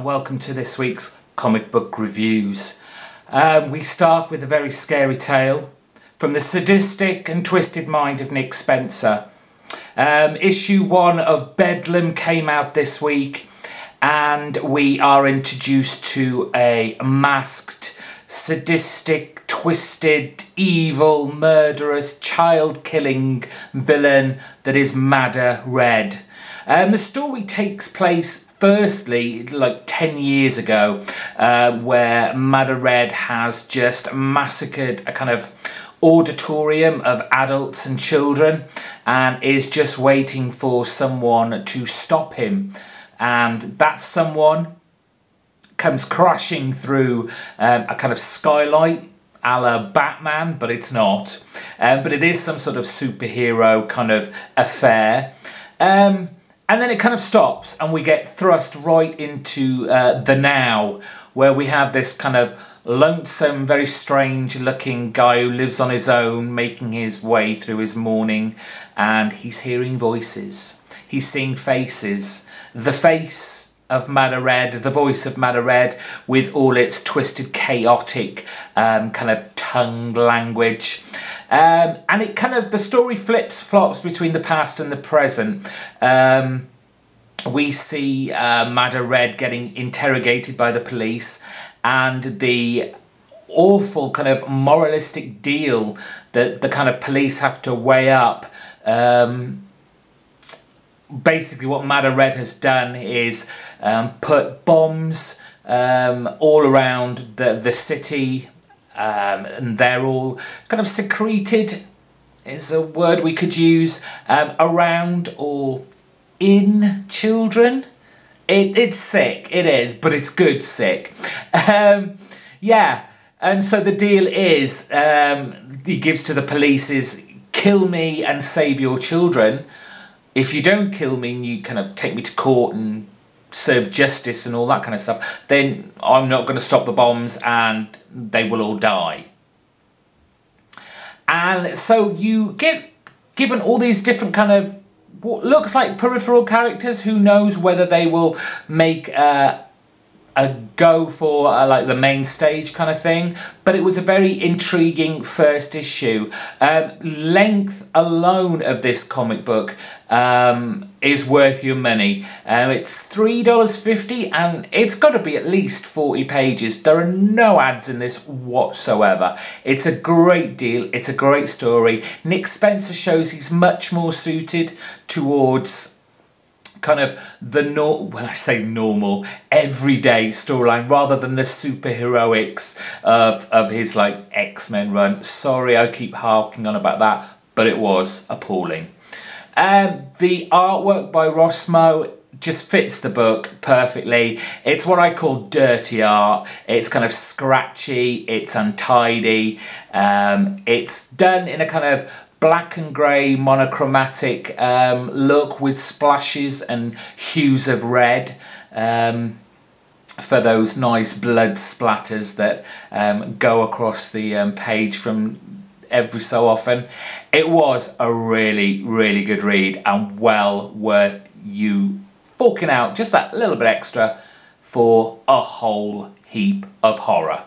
and welcome to this week's comic book reviews. We start with a very scary tale from the sadistic and twisted mind of Nick Spencer. Issue 1 of Bedlam came out this week, and we are introduced to a masked, sadistic, twisted, evil, murderous, child-killing villain that is Madder Red. The story takes place firstly like 10 years ago, where Madder Red has just massacred a kind of auditorium of adults and children and is just waiting for someone to stop him. And that someone comes crashing through a kind of skylight a la Batman, but it's not. But it is some sort of superhero kind of affair. And then it kind of stops and we get thrust right into the now, where we have this kind of lonesome, very strange looking guy who lives on his own, making his way through his morning, and he's hearing voices. He's seeing faces. The face of Madder Red, the voice of Madder Red, with all its twisted, chaotic kind of tongue language. And it kind of, the story flops between the past and the present. We see Madder Red getting interrogated by the police, and the awful kind of moralistic deal that the kind of police have to weigh up. Basically what Madder Red has done is put bombs all around the city, and they're all kind of secreted, is a word we could use, around or in children. It's sick, it is, but it's good sick. Yeah, and so the deal is, he gives to the police is, kill me and save your children. If you don't kill me and you kind of take me to court and serve justice and all that kind of stuff, then I'm not going to stop the bombs and they will all die. And so you get given all these different kind of what looks like peripheral characters. Who knows whether they will make a go for like the main stage kind of thing, but it was a very intriguing first issue. Length alone of this comic book is worth your money. It's $3.50 and it's got to be at least 40 pages. There are no ads in this whatsoever. It's a great deal. It's a great story. Nick Spencer shows he's much more suited towards kind of the when I say normal, everyday storyline rather than the superheroics of his like X-Men run. Sorry, I keep harking on about that, but it was appalling. The artwork by Rossmo just fits the book perfectly. It's what I call dirty art. It's kind of scratchy, it's untidy, it's done in a kind of black and grey monochromatic look with splashes and hues of red for those nice blood splatters that go across the page from every so often. It was a really, really good read and well worth you forking out just that little bit extra for a whole heap of horror.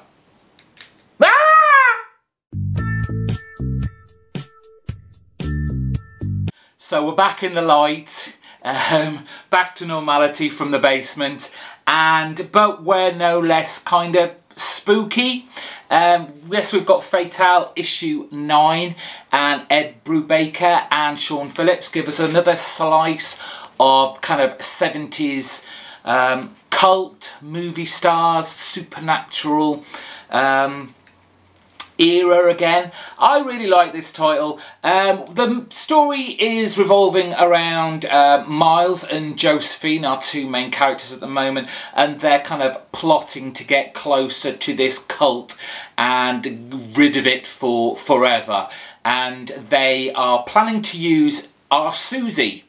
So we're back in the light, back to normality from the basement, but we're no less kind of spooky. Yes, we've got Fatale issue 9, and Ed Brubaker and Sean Phillips give us another slice of kind of 70s cult, movie stars, supernatural era again. I really like this title. The story is revolving around Miles and Josephine, our two main characters at the moment, and they're kind of plotting to get closer to this cult and rid of it for forever. And they are planning to use our Susie,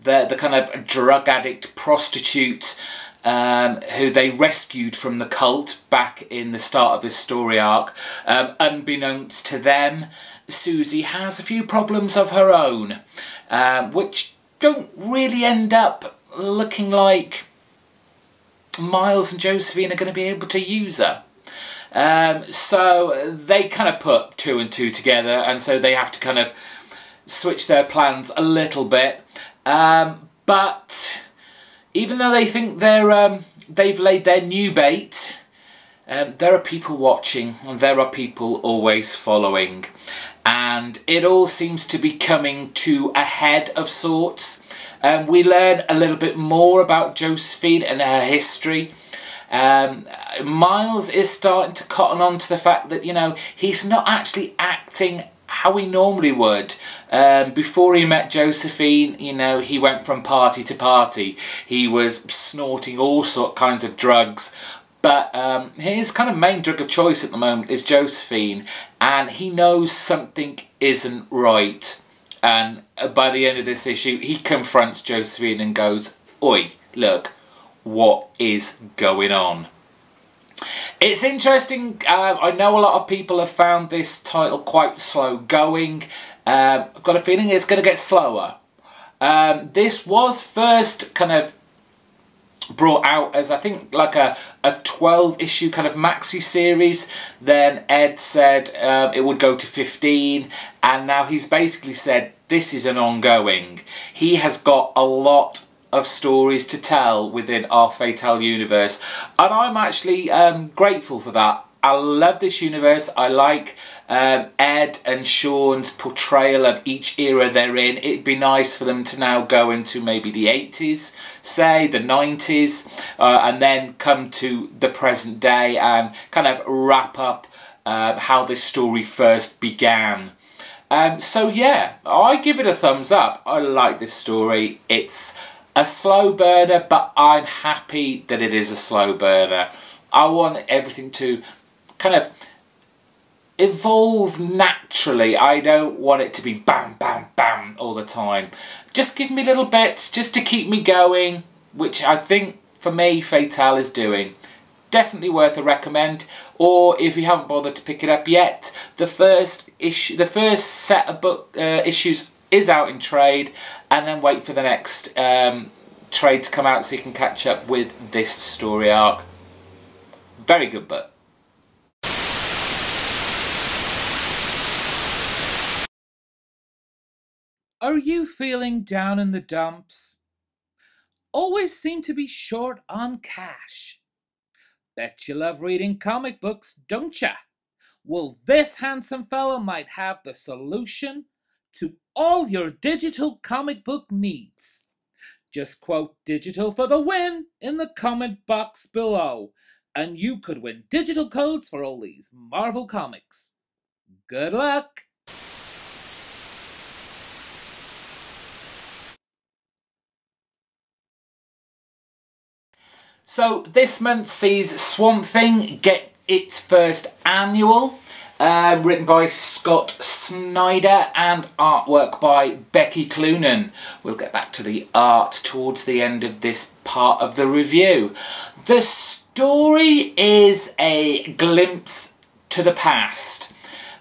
the kind of drug addict prostitute who they rescued from the cult back in the start of this story arc. Unbeknownst to them, Susie has a few problems of her own, which don't really end up looking like Miles and Josephine are going to be able to use her. So they kind of put 2 and 2 together, and so they have to kind of switch their plans a little bit. But even though they think they've laid their new bait, there are people watching, and there are people always following, and it all seems to be coming to a head of sorts. We learn a little bit more about Josephine and her history. Miles is starting to cotton on to the fact that, you know, he's not actually acting how he normally would. Before he met Josephine, you know, he went from party to party. He was snorting all kinds of drugs. But his kind of main drug of choice at the moment is Josephine. And he knows something isn't right. And by the end of this issue, he confronts Josephine and goes, "Oi, look, what is going on?" It's interesting. I know a lot of people have found this title quite slow going. I've got a feeling it's going to get slower. This was first kind of brought out as, I think, like a 12-issue kind of maxi series. Then Ed said it would go to 15, and now he's basically said this is an ongoing. He has got a lot of stories to tell within our Fatale universe, and I'm actually grateful for that. I love this universe. I like Ed and Sean's portrayal of each era they're in. It'd be nice for them to now go into maybe the 80s, say the 90s, and then come to the present day and kind of wrap up how this story first began. So yeah, I give it a thumbs up. I like this story. It's a slow burner, but I'm happy that it is a slow burner. I want everything to kind of evolve naturally. I don't want it to be bam, bam, bam all the time. Just give me little bits just to keep me going, which I think, for me, Fatale is doing. Definitely worth a recommend. Or if you haven't bothered to pick it up yet, the first set of issues is out in trade, and then wait for the next trade to come out so you can catch up with this story arc. Very good book. Are you feeling down in the dumps? Always seem to be short on cash. Bet you love reading comic books, don't ya? Well, this handsome fella might have the solution to all your digital comic book needs. Just quote "digital for the win" in the comment box below, and you could win digital codes for all these Marvel comics. Good luck! So this month sees Swamp Thing get its first annual, written by Scott Snyder and artwork by Becky Cloonan. We'll get back to the art towards the end of this part of the review. The story is a glimpse to the past.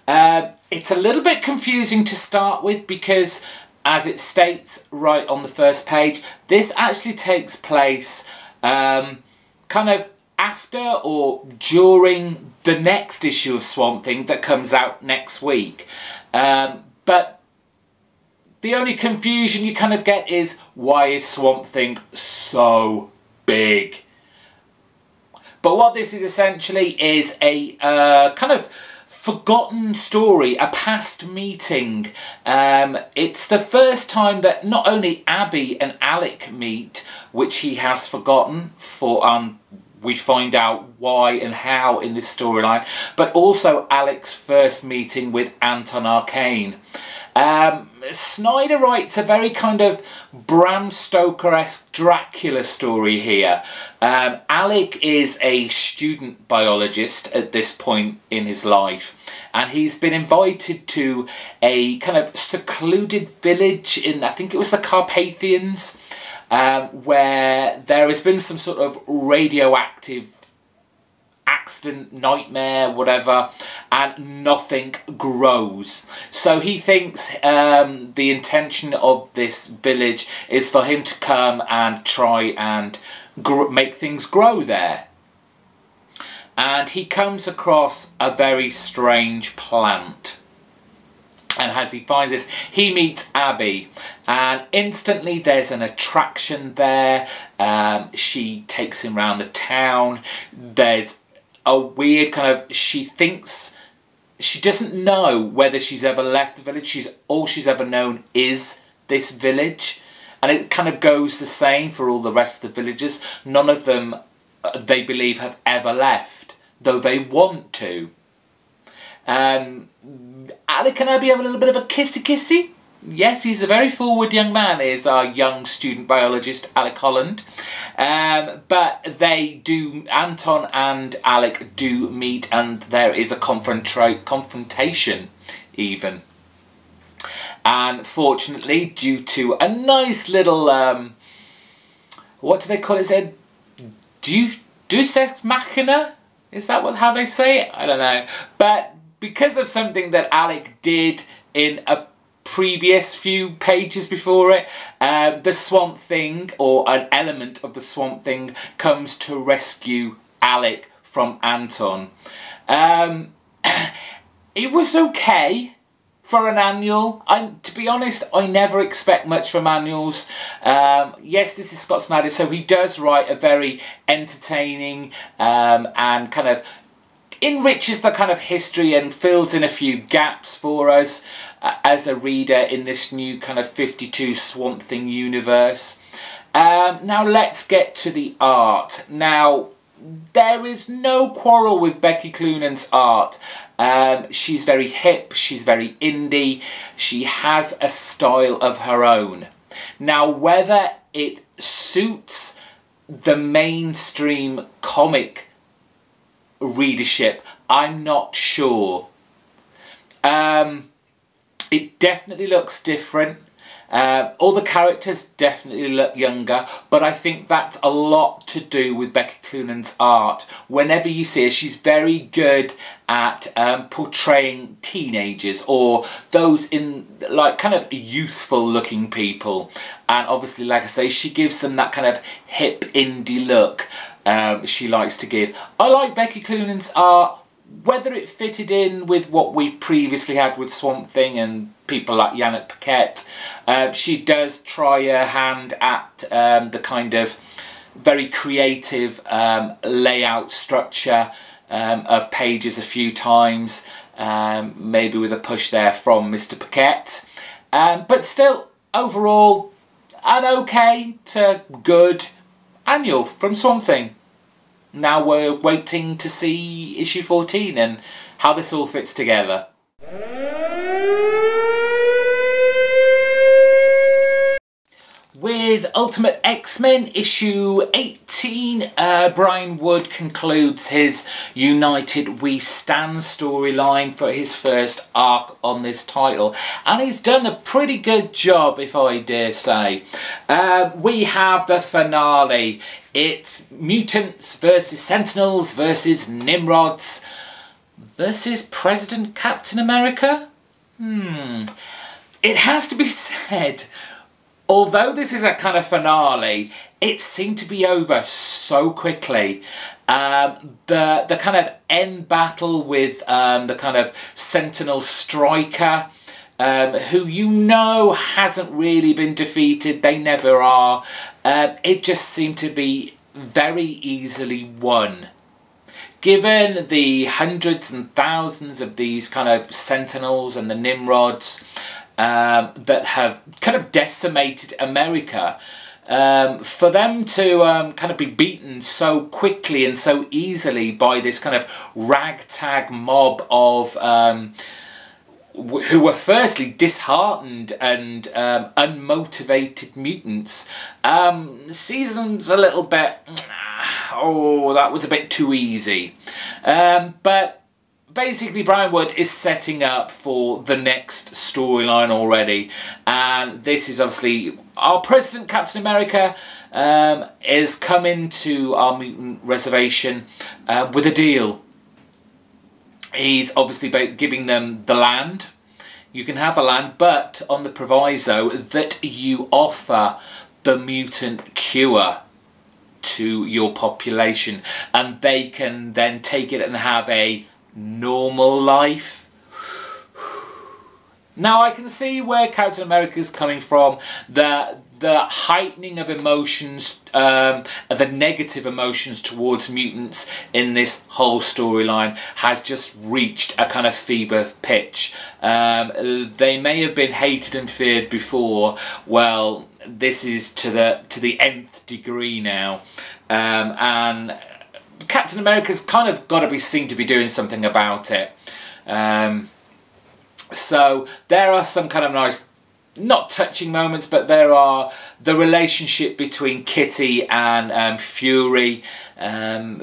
It's a little bit confusing to start with because, as it states right on the first page, this actually takes place kind of after or during the next issue of Swamp Thing that comes out next week. But the only confusion you kind of get is, why is Swamp Thing so big? But what this is essentially is a kind of forgotten story, a past meeting. It's the first time that not only Abby and Alec meet, which he has forgotten, we find out why and how in this storyline, but also Alec's first meeting with Anton Arcane. Snyder writes a very kind of Bram Stoker-esque Dracula story here. Alec is a student biologist at this point in his life, and he's been invited to a kind of secluded village in, I think it was the Carpathians, where there has been some sort of radioactive accident, nightmare, whatever, and nothing grows. So he thinks the intention of this village is for him to come and try and make things grow there. And he comes across a very strange plant. And as he finds this, he meets Abby, and instantly there's an attraction there. She takes him around the town. There's a weird kind of, she thinks, she doesn't know whether she's ever left the village. All she's ever known is this village. And it kind of goes the same for all the rest of the villagers. None of them, they believe, have ever left, though they want to. Alec and Abby have a little bit of a kissy-kissy. Yes, he's a very forward young man, is our young student biologist, Alec Holland. But they do, Anton and Alec do meet, and there is a confrontation even. And fortunately, due to a nice little, what do they call it? Deus Ex Machina? Is that how they say it? I don't know. But because of something that Alec did in a previous few pages before it, the Swamp Thing, or an element of the Swamp Thing, comes to rescue Alec from Anton. It was okay for an annual. To be honest, I never expect much from annuals. Yes, this is Scott Snyder, so he does write a very entertaining and kind of enriches the kind of history and fills in a few gaps for us as a reader in this new kind of 52 Swamp Thing universe. Now let's get to the art. Now, there is no quarrel with Becky Cloonan's art. She's very hip, she's very indie, she has a style of her own. Now, whether it suits the mainstream comic readership, I'm not sure. It definitely looks different. All the characters definitely look younger, but I think that's a lot to do with Becky Cloonan's art. Whenever you see her, she's very good at portraying teenagers or those in like kind of youthful looking people, and obviously, like I say, she gives them that kind of hip indie look she likes to give. I like Becky Cloonan's art. Whether it fitted in with what we've previously had with Swamp Thing and people like Yannick Paquette, she does try her hand at the kind of very creative layout structure of pages a few times, maybe with a push there from Mr. Paquette. But still, overall, an okay to good annual from Swamp Thing. Now we're waiting to see issue 14 and how this all fits together. With Ultimate X-Men issue 18, Brian Wood concludes his United We Stand storyline for his first arc on this title, and he's done a pretty good job, if I dare say. We have the finale. It's mutants versus Sentinels versus Nimrods versus President Captain America? It has to be said, although this is a kind of finale, it seemed to be over so quickly. The kind of end battle with the kind of Sentinel Striker, who you know hasn't really been defeated, they never are. It just seemed to be very easily won. Given the hundreds and thousands of these kind of Sentinels and the Nimrods that have kind of decimated America, for them to kind of be beaten so quickly and so easily by this kind of ragtag mob of who were firstly disheartened and unmotivated mutants, season's a little bit, oh, that was a bit too easy. But basically Brian Wood is setting up for the next storyline already, and this is obviously our President Captain America is coming to our mutant reservation with a deal. He's obviously giving them the land. You can have the land, but on the proviso that you offer the mutant cure to your population, and they can then take it and have a normal life. Now I can see where Captain America is coming from. The heightening of emotions, the negative emotions towards mutants in this whole storyline has just reached a kind of fever pitch. They may have been hated and feared before. Well, this is to the nth degree now, and Captain America's kind of got to be seen to be doing something about it. So there are some kind of nice, not touching moments, but there are the relationship between Kitty and Fury.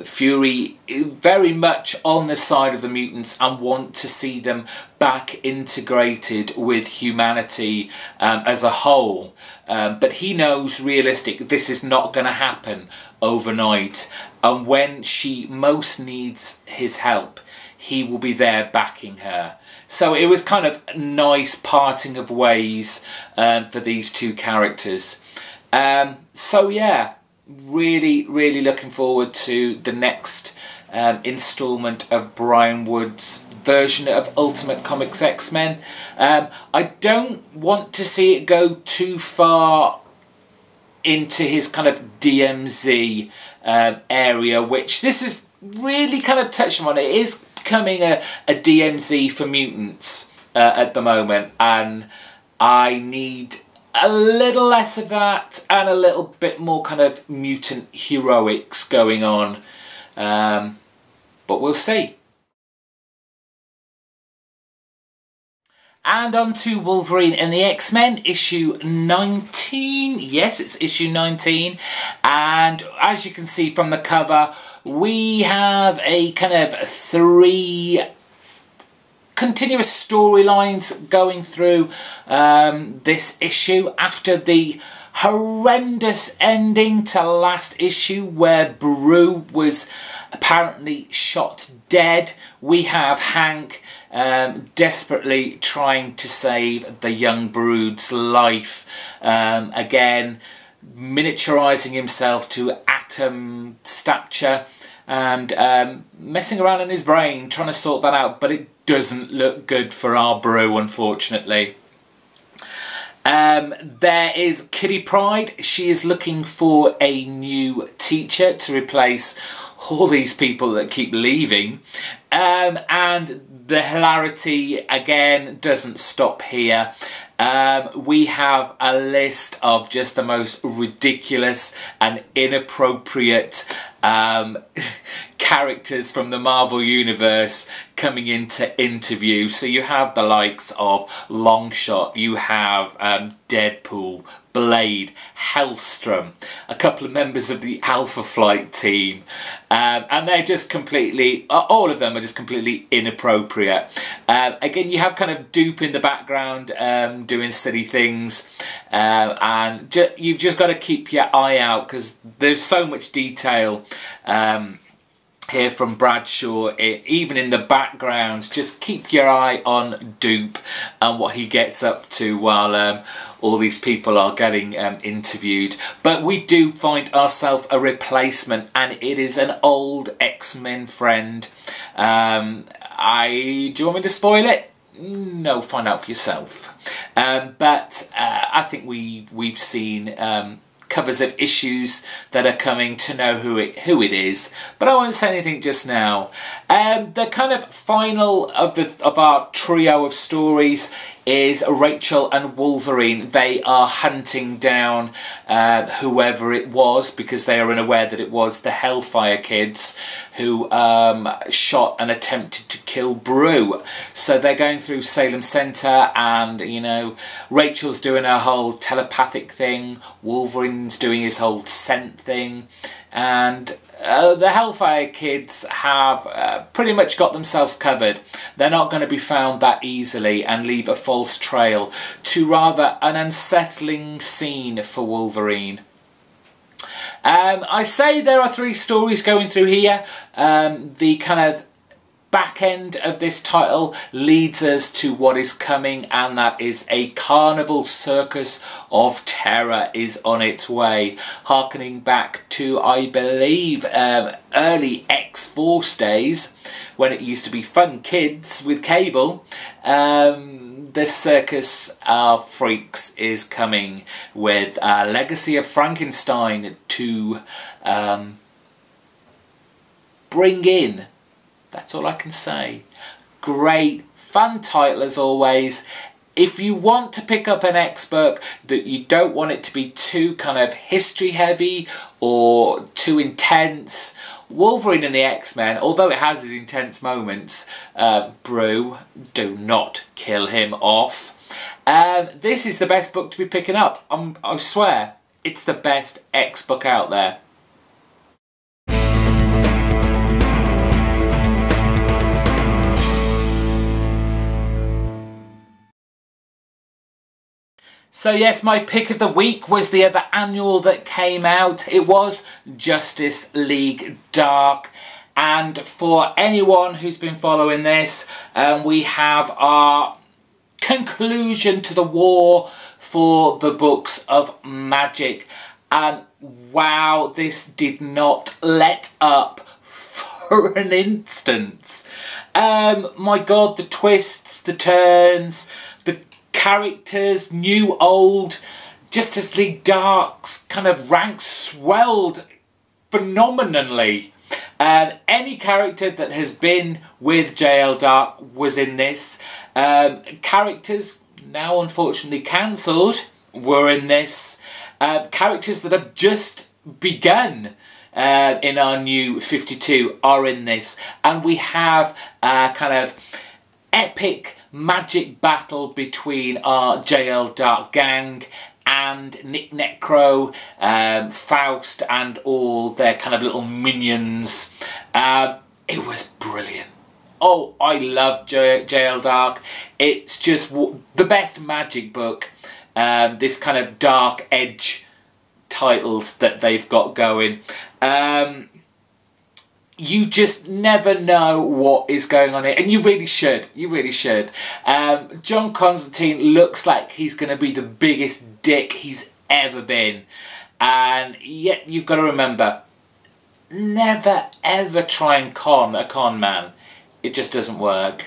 Fury very much on the side of the mutants and want to see them back integrated with humanity as a whole. But he knows realistic this is not going to happen overnight, and when she most needs his help, he will be there backing her. So it was kind of a nice parting of ways for these two characters. So yeah, really looking forward to the next instalment of Brian Wood's version of Ultimate Comics X-Men. I don't want to see it go too far into his kind of DMZ area, which this is really kind of touching on. It is becoming a DMZ for mutants at the moment, and I need a little less of that and a little bit more kind of mutant heroics going on, but we'll see. And on to Wolverine and the X-Men, issue 19. Yes, it's issue 19. And as you can see from the cover, we have a kind of 3 continuous storylines going through this issue after the horrendous ending to last issue where Brew was apparently shot dead. We have Hank desperately trying to save the young Brood's life, again miniaturizing himself to atom stature and messing around in his brain trying to sort that out, but it doesn't look good for our Brew, unfortunately. There is Kitty Pryde. She is looking for a new teacher to replace all these people that keep leaving, and the hilarity again doesn't stop here. We have a list of just the most ridiculous and inappropriate characters from the Marvel Universe coming into interview. So you have the likes of Longshot, you have Deadpool, Blade, Hellstrom, a couple of members of the Alpha Flight team, and they're just completely, all of them are just completely inappropriate. Again, you have kind of Dupe in the background doing silly things, and you've just got to keep your eye out because there's so much detail here from Bradshaw, even in the backgrounds. Just keep your eye on Dupe and what he gets up to while all these people are getting interviewed. But we do find ourselves a replacement, and it is an old X-Men friend. Do you want me to spoil it? No, find out for yourself. But I think we've seen covers of issues that are coming to know who it is, but I won't say anything just now. The kind of final of our trio of stories is Rachel and Wolverine. They are hunting down whoever it was, because they are unaware that it was the Hellfire Kids who shot and attempted to kill Brew. So they're going through Salem Centre, and you know, Rachel's doing her whole telepathic thing, Wolverine's doing his whole scent thing, and the Hellfire Kids have pretty much got themselves covered. They're not going to be found that easily and leave a false trail to rather an unsettling scene for Wolverine. I say there are 3 stories going through here. The kind of back end of this title leads us to what is coming, and that is a carnival circus of terror is on its way, harkening back to, I believe, early X-Force days, when it used to be Fun Kids with cable. The Circus of Freaks is coming with Legacy of Frankenstein to bring in. That's all I can say. Great, fun title as always. If you want to pick up an X-book that you don't want it to be too kind of history heavy or too intense, Wolverine and the X-Men, although it has its intense moments, brew, do not kill him off. This is the best book to be picking up. I swear, it's the best X-book out there. So yes, my pick of the week was the other annual that came out. It was Justice League Dark. And for anyone who's been following this, we have our conclusion to the war for the books of magic. And wow, this did not let up for an instant. My God, the twists, the turns, the characters, new, old, Justice League Dark's kind of ranks swelled phenomenally. Any character that has been with JL Dark was in this. Characters now unfortunately cancelled were in this. Characters that have just begun in our new 52 are in this. And we have a kind of epic magic battle between our JL Dark gang and Nick Necro, Faust and all their kind of little minions. It was brilliant. Oh, I love JL Dark. It's just the best magic book. This kind of dark edge titles that they've got going. You just never know what is going on here, and you really should. You really should. John Constantine looks like he's going to be the biggest dick he's ever been, and yet you've got to remember, never ever try and con a con man. It just doesn't work.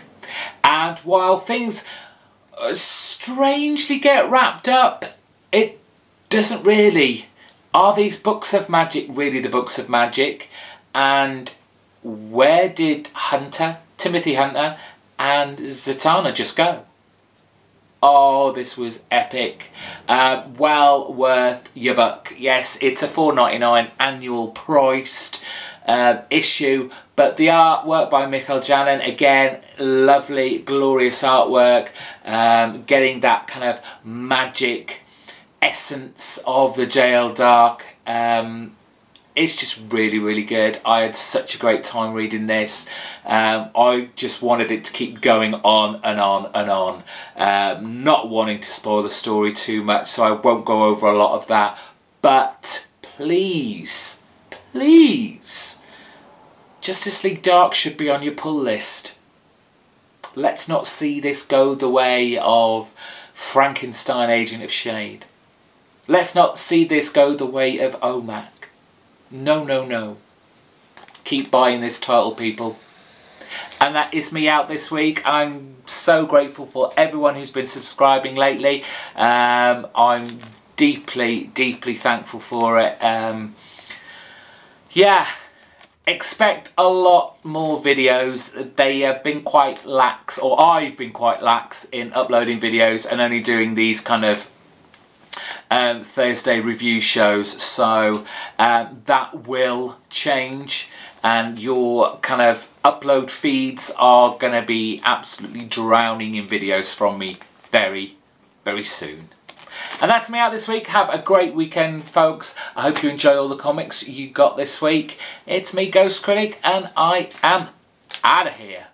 And while things strangely get wrapped up, it doesn't really. Are these books of magic really the books of magic? And where did Timothy Hunter and Zatanna just go? Oh, this was epic. Well worth your buck. Yes, it's a $4.99 annual priced issue, but the artwork by Michael Janin, again, lovely, glorious artwork, getting that kind of magic essence of the JL Dark. It's just really, really good. I had such a great time reading this. I just wanted it to keep going on and on and on. Not wanting to spoil the story too much, so I won't go over a lot of that. But please, please, Justice League Dark should be on your pull list. Let's not see this go the way of Frankenstein Agent of Shade. Let's not see this go the way of OMAC. No, no, no. Keep buying this title, people. And that is me out this week. I'm so grateful for everyone who's been subscribing lately. I'm deeply, deeply thankful for it. Yeah, expect a lot more videos. They have been quite lax, or I've been quite lax in uploading videos and only doing these kind of Thursday review shows, so that will change, and your kind of upload feeds are going to be absolutely drowning in videos from me very, very soon. And that's me out this week. Have a great weekend, folks. I hope you enjoy all the comics you got this week. It's me, GhostCritic, and I am out of here.